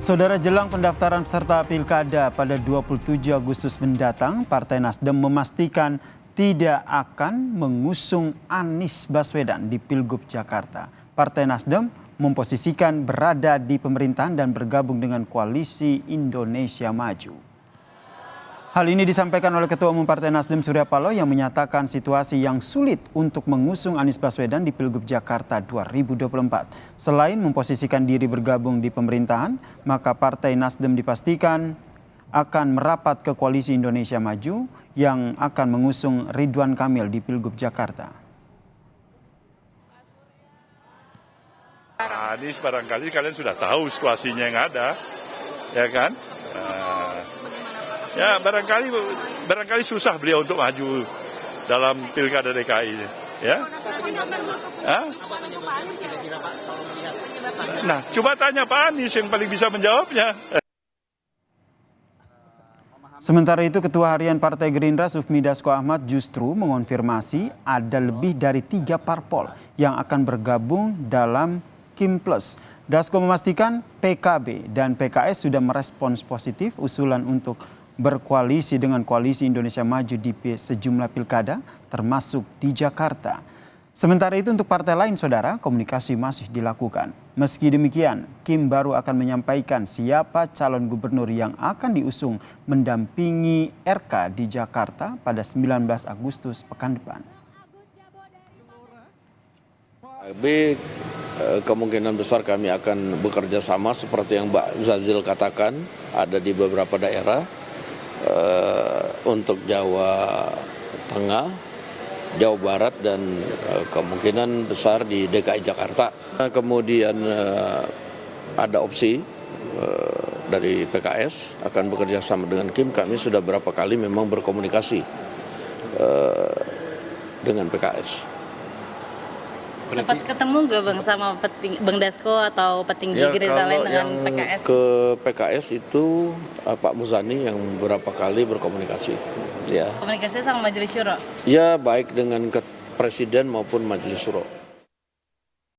Saudara, jelang pendaftaran peserta Pilkada pada 27 Agustus mendatang, Partai Nasdem memastikan tidak akan mengusung Anies Baswedan di Pilgub Jakarta. Partai Nasdem memposisikan berada di pemerintahan dan bergabung dengan Koalisi Indonesia Maju. Hal ini disampaikan oleh Ketua Umum Partai Nasdem Surya Paloh yang menyatakan situasi yang sulit untuk mengusung Anies Baswedan di Pilgub Jakarta 2024. Selain memposisikan diri bergabung di pemerintahan, maka Partai Nasdem dipastikan akan merapat ke Koalisi Indonesia Maju yang akan mengusung Ridwan Kamil di Pilgub Jakarta. Anies barangkali kalian sudah tahu situasinya yang ada, ya kan? Ya barangkali susah beliau untuk maju dalam Pilkada DKI, ya. Nah, coba tanya Pak Anies yang paling bisa menjawabnya. Sementara itu, Ketua Harian Partai Gerindra Sufmi Dasko Ahmad justru mengonfirmasi ada lebih dari 3 parpol yang akan bergabung dalam Kim Plus. Dasko memastikan PKB dan PKS sudah merespons positif usulan untuk berkoalisi dengan Koalisi Indonesia Maju di sejumlah pilkada, termasuk di Jakarta. Sementara itu untuk partai lain, saudara, komunikasi masih dilakukan. Meski demikian, Kim baru akan menyampaikan siapa calon gubernur yang akan diusung mendampingi RK di Jakarta pada 19 Agustus pekan depan. Kemungkinan besar kami akan bekerja sama seperti yang Mbak Zazil katakan, ada di beberapa daerah. Untuk Jawa Tengah, Jawa Barat, dan kemungkinan besar di DKI Jakarta. Kemudian ada opsi dari PKS akan bekerja sama dengan Kim. Kami sudah berapa kali memang berkomunikasi dengan PKS. Sempat ketemu nggak Bang sama Bang Dasko atau petinggi Gerindra lain dengan PKS? Ke PKS itu Pak Muzani yang beberapa kali berkomunikasi. Ya. Komunikasinya sama Majelis Syuro? Ya, baik dengan Presiden maupun Majelis Syuro.